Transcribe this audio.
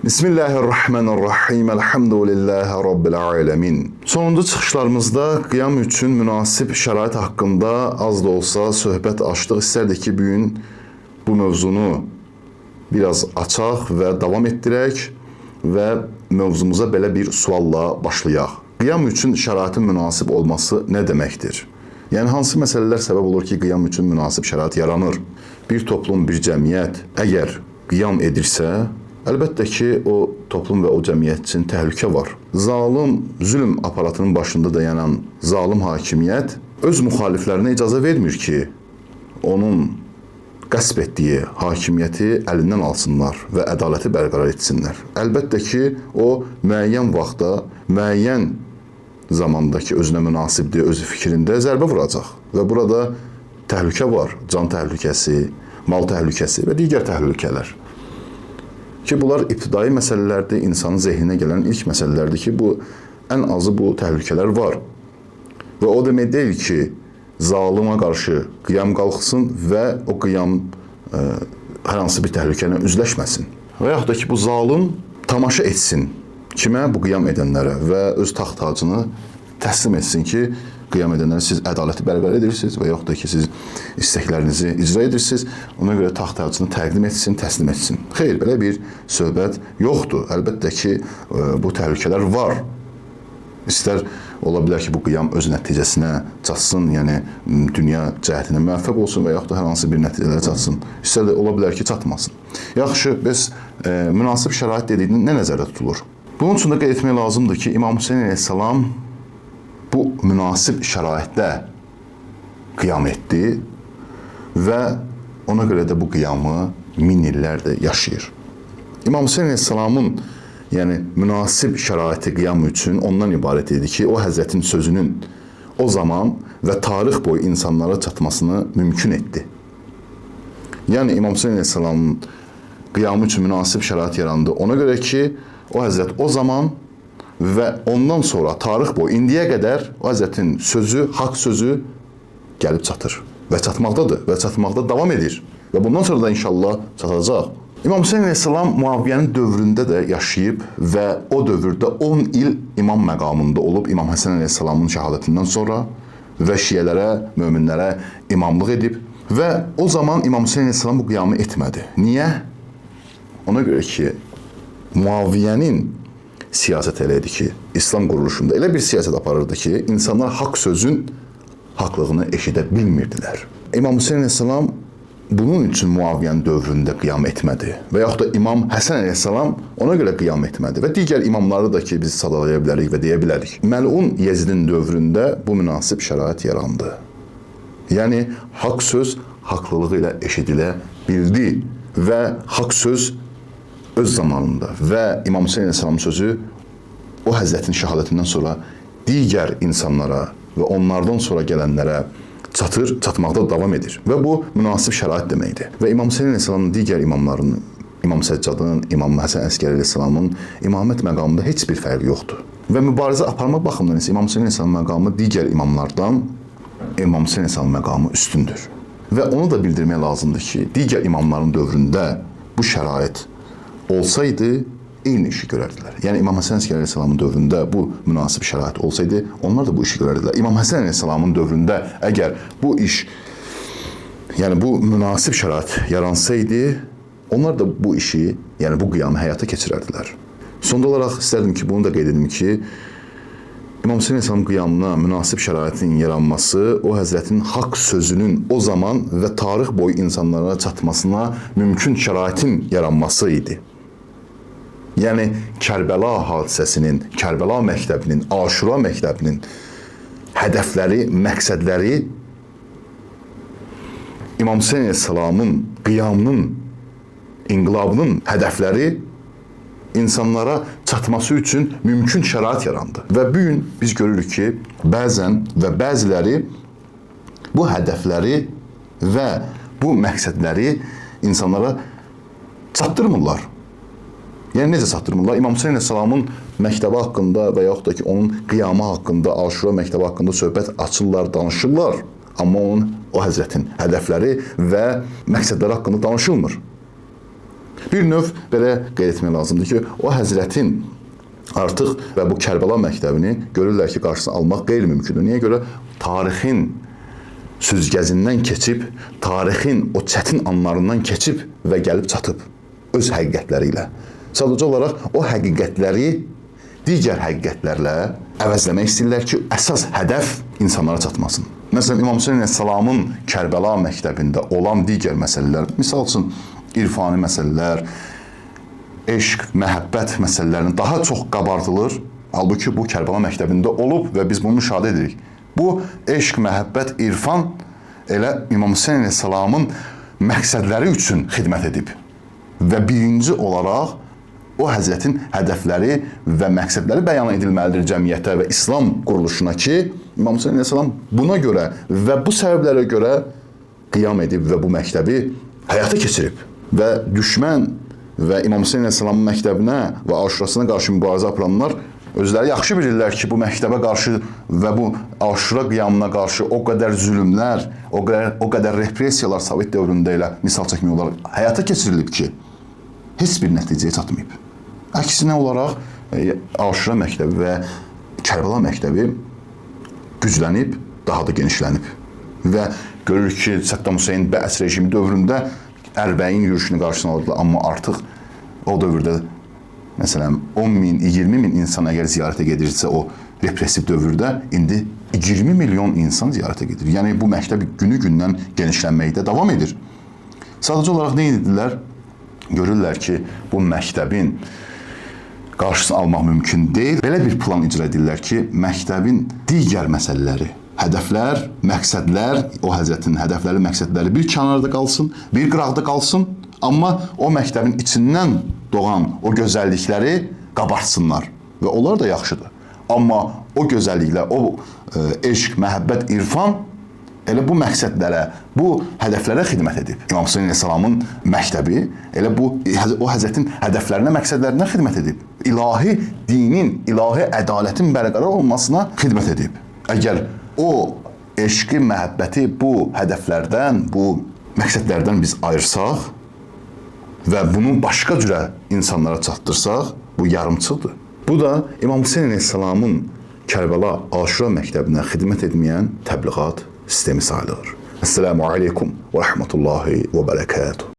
Bismillahirrahmanirrahim. Elhamdülillahi Rabbil alemin. Sonuncu çıxışlarımızda qiyam üçün münasib şərait haqqında az da olsa söhbət açdıq. İstərdik ki, bugün bu mövzunu biraz açaq və davam etdirək və mövzumuza belə bir sualla başlayaq. Qiyam üçün şəraitin münasib olması nə deməkdir? Yəni, hansı məsələlər səbəb olur ki, qiyam üçün münasib şərait yaranır? Bir toplum, bir cəmiyyət əgər qiyam edirsə, əlbəttə ki, o toplum və o cəmiyyət üçün təhlükə var. Zalım, zülm aparatının başında dayanan zalim hakimiyyət öz müxaliflərinə icazə vermir ki, onun qəsb etdiyi hakimiyyəti əlindən alsınlar və ədaləti bərqərar etsinlər. Əlbəttə ki, o müəyyən vaxtda, müəyyən zamandakı özünə münasibdir, öz fikrində zərbə vuracaq. Və burada təhlükə var, can təhlükəsi, mal təhlükəsi və digər təhlükələr. Ki, bunlar ibtidai məsələlərdir, insanın zehninə gələn ilk məsələlərdir ki, ən azı bu təhlükələr var. Və o demək deyil ki, zalıma qarşı qiyam qalxsın və o qiyam hər hansı bir təhlükələ üzləşməsin. Və yaxud da ki, bu zalım tamaşa etsin kimə? Bu qiyam edənlərə və öz taxt tacını təslim etsin ki, qiyam edənlərə siz ədaləti bərqərar edirsiniz və yaxud da ki, siz istəklərinizi icra edirsiniz, ona görə taxt tacını təqdim etsin, təslim etsin. Xeyr, belə bir söhbət yoxdur. Əlbəttə ki, bu təhlükələr var. İstər ola bilər ki, bu qiyam öz nəticəsinə çatsın, yəni dünya cəhətinə müvəffəq olsun və yaxud da hər hansı bir nəticələrə çatsın. İstər də ola bilər ki, çatmasın. Yaxşı, biz münasib şərait dediyini nə nəzərdə tutulur? Bunun üçün də qeyd etmək lazımdır ki, İmam Hüseyn əleyhissalam bu münasib şəraitdə qiyam etdi və ona görə də bu qiyamı min illərdir yaşayır. İmam Hüseyn əleyhissalamın münasib şəraiti qiyam üçün ondan ibarət idi ki, o Həzrətin sözünün o zaman və tarix boyu insanlara çatmasını mümkün etdi. Yəni, İmam Hüseyn əleyhissalamın qiyamı üçün münasib şərait yarandı. Ona görə ki, o Həzrət o zaman və ondan sonra tarix boyu indiyə qədər o Həzrətin sözü, haqq sözü gəlib çatır və çatmaqdadır və çatmaqda davam edir və bundan sonra da inşallah çatacaq. İmam Hüseyn əleyhissalam Muaviyyənin dövründə də yaşayıb və o dövrdə 10 il imam məqamında olub İmam Həsən əleyhissalamın şəhadətindən sonra və şiyələrə, möminlərə imamlıq edib və o zaman İmam Hüseyn əleyhissalam bu qiyamı etmədi. Niyə? Ona görə ki, Muaviyyənin siyasət elə idi ki, İslam quruluşunda elə bir siyasət aparırdı ki, insanlar haqq sözün haqlığını eşidə bilmirdilər. İmam Hüseyn əleyhissalam bunun üçün Muaviyyənin dövründə qiyam etmədi və yaxud da İmam Həsən əleyhissalam ona görə qiyam etmədi və digər imamları da ki, biz sadalaya bilərik və deyə bilərik. Məlun Yezidin dövründə bu münasib şərait yarandı. Yəni, haqq söz haqlılığı ilə eşidilə bildi və haqq söz öz zamanında və İmam Hüseyn əleyhissalamın sözü o Həzrətin şəhadətindən sonra digər insanlara və onlardan sonra gələnlərə çatır, çatmaqda davam edir. Və bu münasib şərait deməkdir. Və İmam Hüseyn əleyhissalamın digər imamların, İmam Səccadın, İmam Həsən Əskəri əleyhissalamın imamət məqamında heç bir fərqi yoxdur. Və mübarizə aparmaq baxımından isə İmam Hüseyn əleyhissalamın məqamı digər imamlardan İmam Hüseyn əleyhissalamın məqamı üstündür. Və onu da bildirmək lazımdır ki, digər imamların dövründə bu şərait olsaydı, eyni işi görərdilər. Yəni, İmam Həsən Əskəri əleyhissalamın dövründə bu münasib şərait olsaydı, onlar da bu işi görərdilər. İmam Həsən əleyhissalamın dövründə əgər bu iş, yəni bu münasib şərait yaransaydı, onlar da bu işi, yəni bu qiyamı həyata keçirərdilər. Sonda olaraq istərdim ki, bunu da qeyd edim ki, İmam Hüseyn əleyhissalamın qiyamına münasib şəraitin yaranması o Həzrətin haqq sözünün o zaman və tarix boyu insanlara çatmasına mümkün şəraitin yaranması idi. Yəni, Kərbəla hadisəsinin, Kərbəla məktəbinin, Aşura məktəbinin hədəfləri, məqsədləri İmam Hüseyn əleyhissalamın qiyamının, inqilabının hədəfləri insanlara çatması üçün mümkün şərait yarandı. Və bugün biz görürük ki, bəzən və bəziləri bu hədəfləri və bu məqsədləri insanlara çatdırmırlar. Yəni, necə çatdırmırlar? İmam Hüseyn əleyhissalamın məktəbi haqqında və yaxud da ki, onun qiyamı haqqında, Aşura məktəbi haqqında söhbət açırlar, danışırlar. Amma o Həzrətin hədəfləri və məqsədləri haqqında danışılmır. Bir növ belə qeyd etmək lazımdır ki, o Həzrətin artıq və bu Kərbəla məktəbini görürlər ki, qarşısını almaq qeyri-mümkündür. Niyə görə? Tarixin süzgəcindən keçib, tarixin o çətin anlarından keçib və gəlib çatıb öz həqiqətləri ilə. Sadəcə olaraq o həqiqətləri digər həqiqətlərlə əvəzləmək istəyirlər ki, əsas hədəf insanlara çatmasın. Məsələn, İmam Hüseyn əleyhissalamın Kərbəla məktəbində olan digər məsələlər, misal üçün irfani məsələlər, eşq, məhəbbət məsələlərini daha çox qabardılır. Halbuki bu Kərbəla məktəbində olub və biz bunu müşahidə edirik. Bu eşq, məhəbbət, irfan elə İmam Hüseyn əleyhissalamın məqsədləri üçün xidmət edib. Və birinci olaraq o Həzrətin hədəfləri və məqsədləri bəyan edilməlidir cəmiyyətə və İslam quruluşuna ki, İmam Hüseyn əleyhissalam buna görə və bu səbəblərə görə qiyam edib və bu məktəbi həyata keçirib. Və düşmən və İmam Hüseyn əleyhissalamın məktəbinə və Aşurasına qarşı mübarizə aparanlar özləri yaxşı bilirlər ki, bu məktəbə qarşı və bu Aşura qiyamına qarşı o qədər zülmlər, o qədər repressiyalar Sovet dövründə elə misal çəkmək olaraq həyata keçirilib ki, heç bir nəticəyə çatmayıb. Əksinə olaraq Aşura məktəbi və Kərbəla məktəbi güclənib, daha da genişlənib. Və görürük ki, Səddam Hüseyn Bəs rejimi dövründə Ərbəyin yürüşünü qarşısına aldılar, amma artıq o dövrdə məsələn 10 min, 20 min insan əgər ziyarətə gedirsə o repressiv dövrdə, indi 20 milyon insan ziyarətə gedir. Yəni bu məktəb günü-gündən genişlənməkdə davam edir. Sadəcə olaraq nə edirlər? Görürlər ki, bu məktəbin qarşısını almaq mümkün deyil. Belə bir plan icra edirlər ki, məktəbin digər məsələləri, hədəflər, məqsədlər, o Həzrətin hədəfləri, məqsədləri bir kənarda qalsın, bir qıraqda qalsın, amma o məktəbin içindən doğan o gözəllikləri qabartsınlar və onlar da yaxşıdır. Amma o gözəlliklər, o eşq, məhəbbət, irfan elə bu məqsədlərə, bu hədəflərə xidmət edib. İmam Hüseyn əleyhissalamın məktəbi elə bu o Həzrətin hədəflərinə, məqsədlərinə xidmət edib. İlahi dinin, ilahi ədalətin bərqərar olmasına xidmət edib. Əgər o eşqi, məhəbbəti bu hədəflərdən, bu məqsədlərdən biz ayırsaq və bunu başqa cürə insanlara çatdırsaq, bu yarımçıqdır. Bu da İmam Hüseyn əleyhissalamın Kərbəla Aşura məktəbinə xidmət etməyən təbliğat sistemi sayılır. Esselamu aleykum və rəhmətullahi və bərəkatuhu.